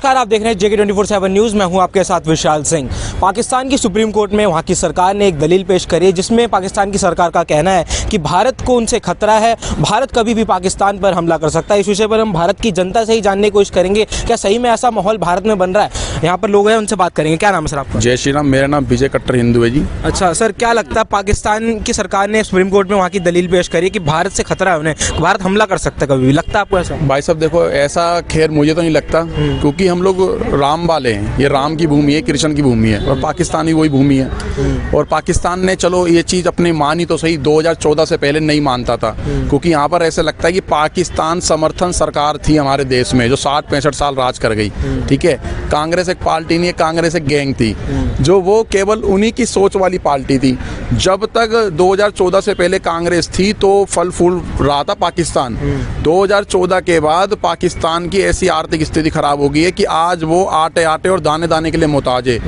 नमस्कार, आप देख रहे हैं JK 24/7 न्यूज़। मैं हूं आपके साथ विशाल सिंह। पाकिस्तान की सुप्रीम कोर्ट में वहां की सरकार ने एक दलील पेश करी है जिसमें पाकिस्तान की सरकार का कहना है कि भारत को उनसे खतरा है, भारत कभी भी पाकिस्तान पर हमला कर सकता है। इस विषय पर हम भारत की जनता से ही जानने की कोशिश करेंगे क्या सही में ऐसा माहौल भारत में बन रहा है। यहाँ पर लोग हैं, उनसे बात करेंगे। क्या नाम है सर आपका? जय श्री राम। मेरा नाम विजय कट्टर हिंदू है जी। अच्छा सर, क्या लगता है पाकिस्तान की सरकार ने सुप्रीम कोर्ट में वहाँ की दलील पेश करी कि भारत से खतरा है, उन्हें भारत हमला कर सकता है कभी भी, लगता है आपको ऐसा? भाई साहब देखो, ऐसा खैर मुझे तो नहीं लगता, क्योंकि हम लोग राम वाले हैं। ये राम की भूमि है, कृष्ण की भूमि है, और पाकिस्तान ही वही भूमि है। और पाकिस्तान ने चलो ये चीज़ अपनी मानी तो सही, 2014 से पहले नहीं मानता था, क्योंकि यहाँ पर ऐसा लगता है कि पाकिस्तान समर्थन सरकार थी हमारे देश में जो 60-65 साल राज कर गई। ठीक है, कांग्रेस एक पार्टी नहीं है, कांग्रेस एक गैंग थी जो वो केवल उन्हीं की सोच वाली पार्टी थी। जब तक 2014 से पहले कांग्रेस थी तो फल फूल रहा था पाकिस्तान। 2014 के बाद पाकिस्तान की ऐसी आर्थिक स्थिति खराब हो गई है कि आज वो आटे आटे और दाने दाने के लिए मोहताज है।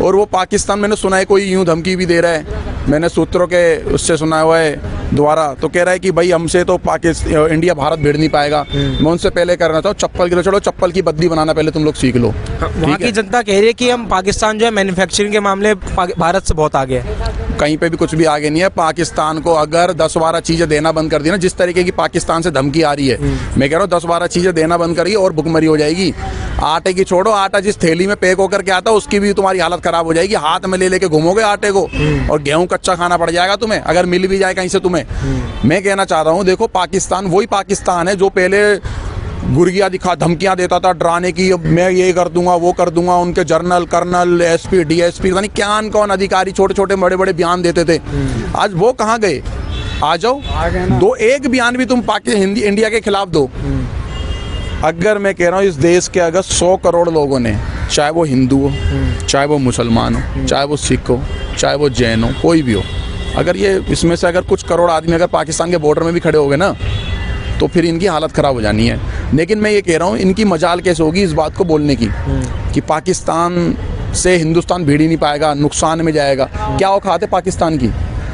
और वो पाकिस्तान, मैंने सुना है कोई यूं धमकी भी दे रहा है, मैंने सूत्रों के उससे सुना हुआ है द्वारा, तो कह रहा है कि भाई हमसे तो इंडिया भारत भिड़ नहीं पाएगा। मैं उनसे पहले करना चाहूँ, चप्पल के लिए चलो, चप्पल की बद्दी बनाना पहले तुम लोग सीख लो। वहाँ की जनता कह रही है कि हम पाकिस्तान जो है मैन्युफैक्चरिंग के मामले भारत से बहुत आगे है। कहीं पे भी कुछ भी आगे नहीं है। पाकिस्तान को अगर 10-12 चीज़ें देना बंद कर दी ना, जिस तरीके की पाकिस्तान से धमकी आ रही है, मैं कह रहा हूँ 10-12 चीज़ें देना बंद करिए और भुखमरी हो जाएगी। आटे की छोड़ो, आटा जिस थैली में पैक होकर के आता है उसकी भी तुम्हारी हालत खराब हो जाएगी। हाथ में ले लेके घूमोगे आटे को, और गेहूं कच्चा खाना पड़ जाएगा तुम्हें, अगर मिल भी जाए कहीं से तुम्हें। मैं कहना चाह रहा हूँ, देखो पाकिस्तान वही पाकिस्तान है जो पहले गुर्गियाँ दिखा धमकियाँ देता था डराने की, मैं ये कर दूंगा वो कर दूंगा। उनके जनरल, कर्नल, SP, DSP यानी क्या कौन अधिकारी छोटे छोटे बड़े बड़े बयान देते थे। आज वो कहाँ गए? आ जाओ, दो एक बयान भी तुम इंडिया के खिलाफ दो। अगर मैं कह रहा हूँ इस देश के अगर 100 करोड़ लोगों ने, चाहे वो हिंदू हो, चाहे वो मुसलमान हो, चाहे वो सिख हो, चाहे वो जैन हो, कोई भी हो, अगर ये इसमें से अगर कुछ करोड़ आदमी अगर पाकिस्तान के बॉर्डर में भी खड़े हो गए ना, तो फिर इनकी हालत ख़राब हो जानी है। लेकिन मैं ये कह रहा हूँ, इनकी मजाल कैसे होगी इस बात को बोलने की कि पाकिस्तान से हिंदुस्तान भिड़ ही नहीं पाएगा, नुकसान में जाएगा। क्या औकात है पाकिस्तान की?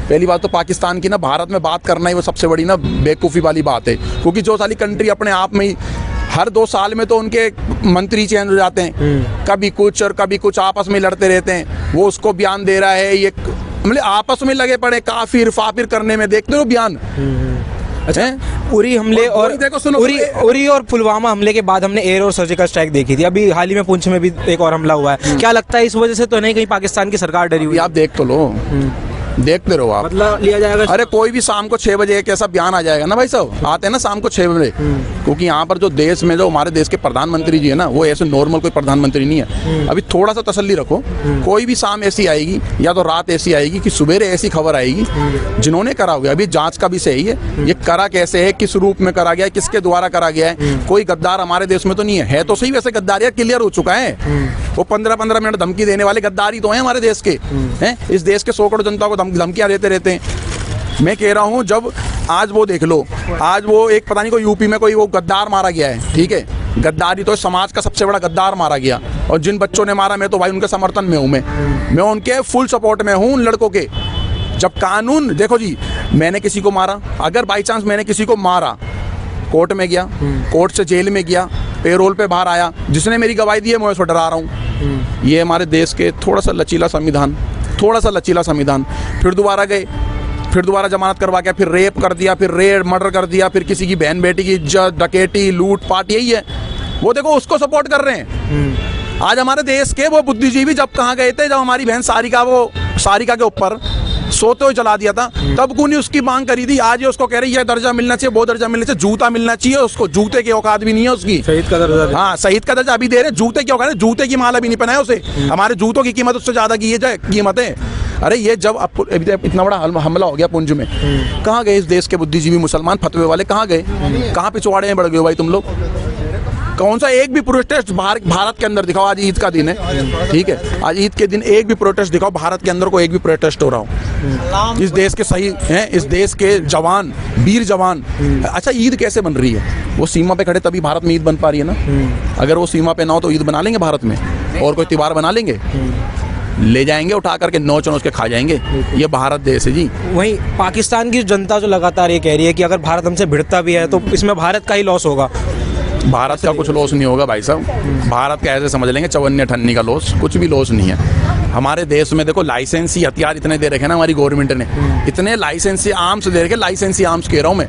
पहली बात तो पाकिस्तान की ना भारत में बात करना ही वो सबसे बड़ी ना बेवकूफ़ी वाली बात है, क्योंकि जो सारी कंट्री अपने आप में ही हर 2 साल में तो उनके मंत्री चेंज हो जाते हैं, कभी कुछ और कभी कुछ, आपस में लड़ते रहते हैं। वो उसको बयान दे रहा है, ये मतलब आपस में लगे पड़े काफिर फाफिर करने में, देखते हो बयान। अच्छा, उरी हमले और देखो सुनो, उरी और पुलवामा हमले के बाद हमने एयर और सर्जिकल स्ट्राइक देखी थी। अभी हाल ही में पुंछ में भी एक और हमला हुआ है। क्या लगता है इस वजह से तो नहीं कहीं पाकिस्तान की सरकार डरी हुई? आप देख तो लो, देखते रहो आप, मतलब लिया जाएगा। अरे कोई भी शाम को 6 बजे एक ऐसा बयान आ जाएगा ना भाई साहब, आते हैं ना शाम को 6 बजे, क्योंकि यहाँ पर जो देश में जो हमारे देश के प्रधानमंत्री जी है ना, वो ऐसे नॉर्मल कोई प्रधानमंत्री नहीं है। अभी थोड़ा सा तसल्ली रखो, कोई भी शाम ऐसी आएगी या तो रात ऐसी आएगी कि सुबेरे ऐसी खबर आएगी जिन्होंने करा हुआ। अभी जांच का भी सही है, ये करा कैसे है, किस रूप में करा गया है, किसके द्वारा करा गया है। कोई गद्दार हमारे देश में तो नहीं है तो सही, वैसे गद्दारियाँ क्लियर हो चुका है। वो 15-15 मिनट धमकी देने वाले गद्दारी तो हैं हमारे देश के, हैं इस देश के 100 करोड़ जनता को धमकियाँ देते रहते हैं। मैं कह रहा हूँ, जब आज वो देख लो, आज वो एक पता नहीं कोई यूपी में कोई वो गद्दार मारा गया है। ठीक है, गद्दारी तो समाज का सबसे बड़ा गद्दार मारा गया, और जिन बच्चों ने मारा, मैं तो भाई उनके समर्थन में हूँ, मैं उनके फुल सपोर्ट में हूँ, उन लड़कों के। जब कानून, देखो जी, मैंने किसी को मारा, अगर बाई चांस मैंने किसी को मारा, कोर्ट में गया, कोर्ट से जेल में गया, पेरोल पे बाहर आया, जिसने मेरी गवाही दी है मैं उसको डरा रहा हूँ। ये हमारे देश के थोड़ा सा लचीला संविधान। फिर दोबारा गए, फिर दोबारा जमानत करवा के, फिर रेप कर दिया, फिर रेड मर्डर कर दिया, फिर किसी की बहन बेटी की इज्जत, डकैती, लूट पाट, यही है। वो देखो उसको सपोर्ट कर रहे हैं। आज हमारे देश के वो बुद्धिजीवी जब कहाँ गए थे, जब हमारी बहन सारिका के ऊपर सोते हुए जला दिया था, तब कौन उसकी मांग करी थी। आज ये उसको कह रही है दर्जा मिलना चाहिए, वो दर्जा मिलना चाहिए, जूता मिलना चाहिए उसको। जूते की औकात भी नहीं है उसकी, शहीद का दर्जा। हाँ, शहीद का दर्जा अभी दे रहे, जूते की औकात है, जूते की माला भी नहीं पहनाया उसे। हमारे जूतों की कीमत उससे ज्यादा की है कीमत है। अरे ये जब इतना बड़ा हमला हो गया पुंछ में, कहाँ गए इस देश के बुद्धिजीवी मुसलमान फतवे वाले? कहाँ गए? कहाँ पिछवाड़े में बढ़ गए भाई तुम लोग? कौन सा एक भी प्रोटेस्ट भारत के अंदर दिखाओ? आज ईद का दिन है, ठीक है, आज ईद के दिन एक भी प्रोटेस्ट दिखाओ भारत के अंदर को, एक भी प्रोटेस्ट हो रहा हो इस देश के सही हैं, इस देश के जवान, वीर जवान। अच्छा, ईद कैसे बन रही है? वो सीमा पे खड़े तभी भारत में ईद बन पा रही है ना। अगर वो सीमा पे ना हो तो ईद बना लेंगे भारत में, और कोई त्योहार बना लेंगे? ले जाएंगे उठा करके, नोच नोच के खा जाएंगे। ये भारत देश है जी। वहीं पाकिस्तान की जनता जो लगातार ये कह रही है कि अगर भारत हमसे भिड़ता भी है तो इसमें भारत का ही लॉस होगा। भारत का कुछ लॉस नहीं होगा भाई साहब। भारत का ऐसे समझ लेंगे चवन्नी अठन्नी का लॉस, कुछ भी लॉस नहीं है। हमारे देश में देखो लाइसेंसी हथियार इतने दे रखे ना हमारी गवर्नमेंट ने, इतने लाइसेंसी आर्म्स दे रखे, लाइसेंसी आर्म्स कह रहा हूँ मैं,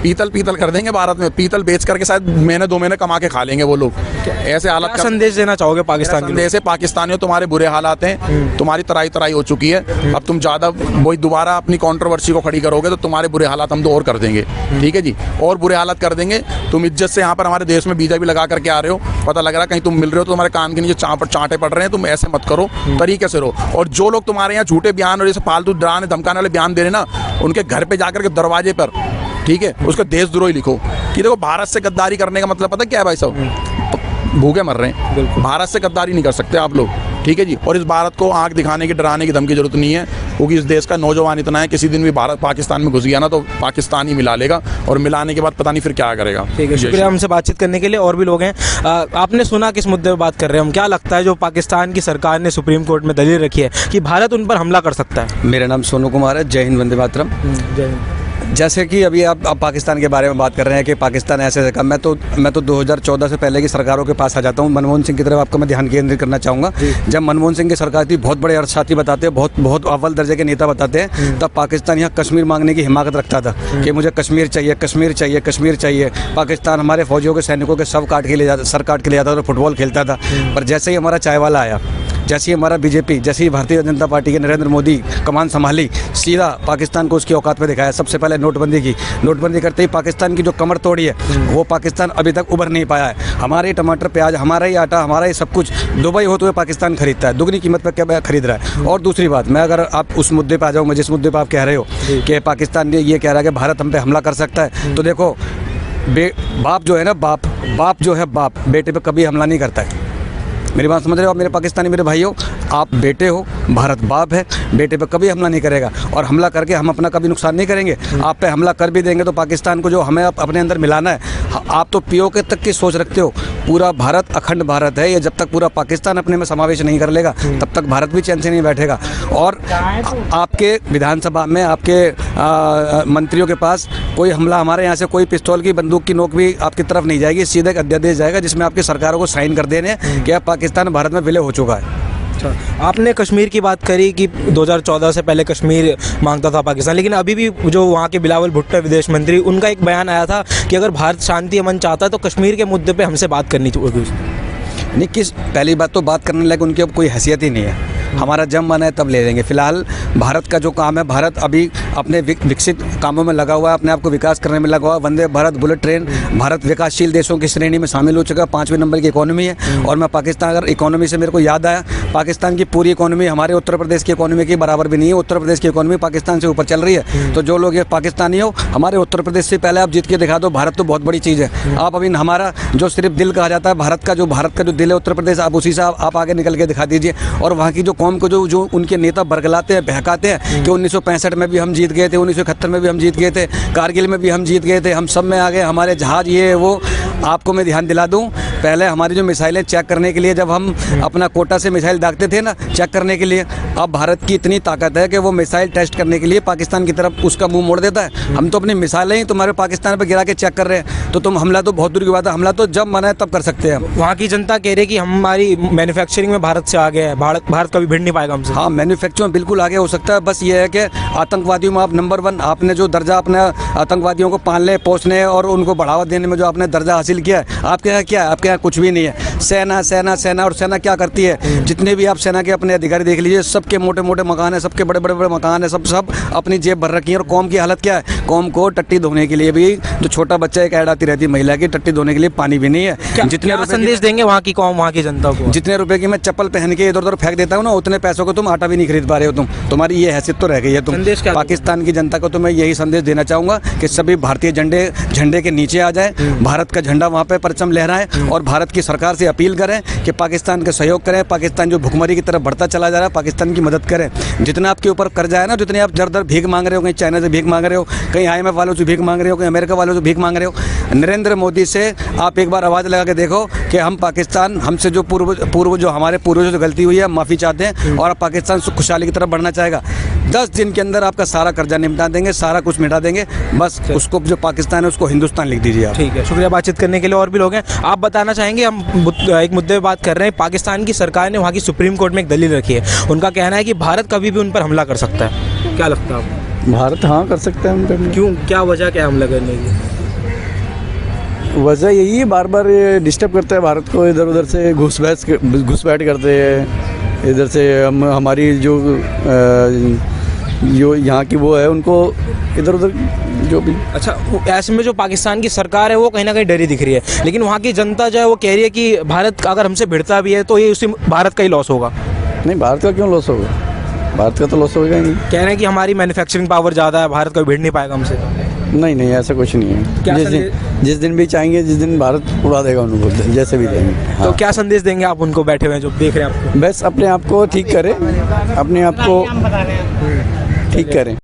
पीतल कर देंगे भारत में। पीतल बेच करके शायद महीने 2 महीने कमा के खा लेंगे वो लोग। ऐसे हालत क्या संदेश देना चाहोगे पाकिस्तान के जैसे पाकिस्तानियों, तुम्हारे बुरे हालात हैं, तुम्हारी तराई हो चुकी है, अब तुम ज़्यादा वही दोबारा अपनी कंट्रोवर्सी को खड़ी करोगे तो तुम्हारे बुरे हालात हम तो और कर देंगे। ठीक है जी, और बुरे हालात कर देंगे। तुम इज्जत से यहाँ पर हमारे देश में वीजा भी लगा करके आ रहे हो, पता लग रहा है कहीं तुम मिल रहे हो तो तुम्हारे कान के नीचे चांटे पड़ रहे हैं। तुम ऐसे मत करो, तरीके से रहो। और जो लोग तुम्हारे यहाँ झूठे बयान और जैसे फालतू डराने धमकाने वाले बयान दे रहे ना, उनके घर पे जाकर के दरवाजे पर, ठीक है, उसको देशद्रोही लिखो कि देखो भारत से गद्दारी करने का मतलब पता क्या है भाई साहब, भूखे मर रहे हैं। भारत से गद्दारी नहीं कर सकते आप लोग, ठीक है जी। और इस भारत को आंख दिखाने की, डराने की धमकी जरूरत नहीं है, क्योंकि इस देश का नौजवान इतना है, किसी दिन भी भारत पाकिस्तान में घुस गया ना तो पाकिस्तान ही मिला लेगा, और मिलाने के बाद पता नहीं फिर क्या करेगा। ठीक है, शुक्रिया हमसे बातचीत करने के लिए। और भी लोग हैं, आपने सुना किस मुद्दे पर बात कर रहे हैं हम, क्या लगता है जो पाकिस्तान की सरकार ने सुप्रीम कोर्ट में दलील रखी है कि भारत उन पर हमला कर सकता है? मेरा नाम सोनू कुमार है। जय हिंद, वंदे मातरम। जय हिंद। जैसे कि अभी आप पाकिस्तान के बारे में बात कर रहे हैं कि पाकिस्तान ऐसे का, मैं तो 2014 से पहले की सरकारों के पास आ जाता हूँ। मनमोहन सिंह की तरफ आपका मैं ध्यान केंद्रित करना चाहूँगा। जब मनमोहन सिंह की सरकार थी, बहुत बड़े अर्थशास्त्री बताते हैं, बहुत अव्वल दर्जे के नेता बताते हैं, तब पाकिस्तान यहाँ कश्मीर मांगने की हिमाकत रखता था कि मुझे कश्मीर चाहिए, कश्मीर चाहिए, कश्मीर चाहिए। पाकिस्तान हमारे फौजियों के, सैनिकों के सब काट के ले जाता, सर काट के ले जाता था, फुटबॉल खेलता था। पर जैसे ही हमारा चाय वाला आया, जैसे ही हमारा बीजेपी, जैसे ही भारतीय जनता पार्टी के नरेंद्र मोदी कमान संभाली, सीधा पाकिस्तान को उसकी औकात पे दिखाया। सबसे पहले नोटबंदी की, नोटबंदी करते ही पाकिस्तान की जो कमर तोड़ी है, वो पाकिस्तान अभी तक उभर नहीं पाया है। हमारे टमाटर, प्याज, हमारा ही आटा, हमारा ही सब कुछ दुबई होते हुए पाकिस्तान खरीदता है, दुगनी कीमत पर क्या खरीद रहा है। और दूसरी बात, मैं अगर आप उस मुद्दे पर आ जाऊँ, जिस मुद्दे पर आप कह रहे हो कि पाकिस्तान ये कह रहा है कि भारत हम पे हमला कर सकता है, तो देखो बाप जो है ना, बाप जो है, बाप बेटे पे कभी हमला नहीं करता है। मेरी बात समझ रहे हो आप मेरे पाकिस्तानी मेरे भाइयों? आप बेटे हो, भारत बाप है, बेटे पे कभी हमला नहीं करेगा, और हमला करके हम अपना कभी नुकसान नहीं करेंगे। आप पे हमला कर भी देंगे तो पाकिस्तान को जो हमें अपने अंदर मिलाना है, आप तो पीओके तक की सोच रखते हो। पूरा भारत अखंड भारत है, ये जब तक पूरा पाकिस्तान अपने में समावेश नहीं कर लेगा तब तक भारत भी चैन से नहीं बैठेगा। और आपके विधानसभा में, आपके मंत्रियों के पास कोई हमला, हमारे यहाँ से कोई पिस्तौल की, बंदूक की नोक भी आपकी तरफ नहीं जाएगी, सीधे एक अध्यादेश जाएगा जिसमें आपकी सरकारों को साइन कर देने कि अब पाकिस्तान भारत में विलय हो चुका है। आपने कश्मीर की बात करी कि 2014 से पहले कश्मीर मांगता था पाकिस्तान, लेकिन अभी भी जो वहाँ के बिलावल भुट्टो विदेश मंत्री, उनका एक बयान आया था कि अगर भारत शांति अमन चाहता है तो कश्मीर के मुद्दे पे हमसे बात करनी चाहिए। नहीं, पहली बात तो बात करने लायक उनकी अब कोई हैसियत ही नहीं है। हमारा जब मन है तब ले लेंगे। फिलहाल भारत का जो काम है, भारत अभी अपने विकसित कामों में लगा हुआ है, अपने आप को विकास करने में लगा हुआ है। वंदे भारत बुलेट ट्रेन, भारत विकासशील देशों की श्रेणी में शामिल हो चुका है, 5वें नंबर की इकोनॉमी है। और मैं पाकिस्तान, अगर इकोनॉमी से मेरे को याद आया, पाकिस्तान की पूरी इकोनॉमी हमारे उत्तर प्रदेश की इकोनॉमी के बराबर भी नहीं है। उत्तर प्रदेश की इकोनॉमी पाकिस्तान से ऊपर चल रही है। तो जो लोग ये पाकिस्तानी हो, हमारे उत्तर प्रदेश से पहले आप जीत के दिखा दो, भारत तो बहुत बड़ी चीज़ है। आप अभी हमारा जो सिर्फ दिल कहा जाता है, भारत का जो दिल है उत्तर प्रदेश, आप उसी से आप आगे निकल के दिखा दीजिए। और वहाँ की जो कौम को जो उनके नेता बरगलाते हैं, बहकाते हैं कि 1965 में भी हम जीत गए थे, 1971 में भी हम जीत गए थे, कारगिल में भी हम जीत गए थे, हम सब में आ गए, हमारे जहाज ये वो। आपको मैं ध्यान दिला दूं, पहले हमारी जो मिसाइलें चेक करने के लिए जब हम अपना कोटा से मिसाइल दागते थे ना चेक करने के लिए, अब भारत की इतनी ताकत है कि वो मिसाइल टेस्ट करने के लिए पाकिस्तान की तरफ उसका मुंह मोड़ देता है। हम तो अपनी मिसाइलें ही तुम्हारे पाकिस्तान पर गिरा के चेक कर रहे हैं, तो तुम हमला तो बहुत दूर की बात है, हमला तो जब मन है तब कर सकते हैं। वहाँ की जनता कह रही है कि हमारी मैन्युफैक्चरिंग में भारत से आगे है, भारत कभी भिड़ नहीं पाएगा हमसे। हाँ, मैन्युफैक्चरिंग में बिल्कुल आगे हो सकता है। बस ये है कि आतंकवादियों में आप नंबर 1, आपने जो दर्जा अपने आतंकवादियों को पालने पोसने और उनको बढ़ावा देने में जो आपने दर्जा हासिल किया है, आपके यहाँ क्या है? आपके यहाँ कुछ भी नहीं है। सेना सेना सेना, और सेना क्या करती है? जितने भी आप सेना के अपने अधिकारी देख लीजिए, सबके मोटे मोटे मकान है, सबके बड़े बड़े मकान है, सब अपनी जेब भर रखी है। और कौम की हालत क्या है? कौम को टट्टी धोने के लिए भी, जो छोटा बच्चा एक ऐड आती रहती है महिला की, टट्टी धोने के लिए पानी भी नहीं है। जितने संदेश देंगे वहाँ की कौम, वहाँ की जनता को? जितने रुपए की मैं चप्पल पहन के इधर उधर फेंक देता हूँ ना, उतने पैसों को तुम आटा भी नहीं खरीद पा रहे हो। तुम्हारी ये हैसियत तो रह गई है। तुम पाकिस्तान की जनता को तो मैं यही संदेश देना चाहूँगा कि सभी भारतीय झंडे के नीचे आ जाए, भारत का झंडा वहाँ पे परचम लहराए, और भारत की सरकार से अपील करें कि पाकिस्तान का सहयोग करें। पाकिस्तान जो भुखमरी की तरफ बढ़ता चला जा रहा है, पाकिस्तान की मदद करें। जितना आपके ऊपर कर्जा है ना, जितने आप दर भीख मांग रहे हो, कहीं चाइना से भीख मांग रहे हो, कहीं IMF वालों से भीख मांग रहे हो, कहीं अमेरिका वालों से भीख मांग रहे हो, नरेंद्र मोदी से आप एक बार आवाज़ लगा के देखो कि हम पाकिस्तान, हमसे जो पूर्व जो हमारे पूर्वजों से गलती हुई है, माफ़ी चाहते हैं, और पाकिस्तान खुशहाली की तरफ बढ़ना चाहेगा। 10 दिन के अंदर आपका सारा सारा कर्जा निपटा देंगे, सारा कुछ मिटा देंगे। बस उसको जो पाकिस्तान है उसको हिंदुस्तान लिख दीजिए आप। ठीक है, शुक्रिया बातचीत करने के लिए। और भी लोग हैं, आप बताना चाहेंगे, हम एक मुद्दे पे बात कर रहे हैं। पाकिस्तान की सरकार ने वहाँ की सुप्रीम कोर्ट में एक दलील रखी है, उनका कहना है कि भारत कभी भी उन पर हमला कर सकता है। क्या लगता है आपको? भारत हाँ कर सकता है उन पर। क्यों, क्या वजह क्या है हमला करने की? वजह यही है, बार बार डिस्टर्ब करता है भारत को, इधर उधर से घुसपैठ करते हैं, इधर से हमारी जो यहाँ की वो है उनको इधर उधर जो भी। अच्छा, ऐसे में जो पाकिस्तान की सरकार है वो कहीं ना कहीं डरी दिख रही है, लेकिन वहाँ की जनता जो है वो कह रही है कि भारत अगर हमसे भिड़ता भी है तो ये उसी भारत का ही लॉस होगा। नहीं, भारत का क्यों लॉस होगा? भारत का तो लॉस होगा ही नहीं। कह रहे हैं कि हमारी मैन्युफैक्चरिंग पावर ज़्यादा है, भारत कभी भिड़ नहीं पाएगा हमसे। नहीं नहीं, ऐसा कुछ नहीं क्या है। जिस दिन भी चाहेंगे, जिस दिन भारत उड़ा देगा उनको, जैसे भी देंगे। हाँ। तो क्या संदेश देंगे आप उनको, बैठे हुए हैं जो देख रहे हैं आपको? बस अपने आप को ठीक करें, अपने आप को ठीक करें।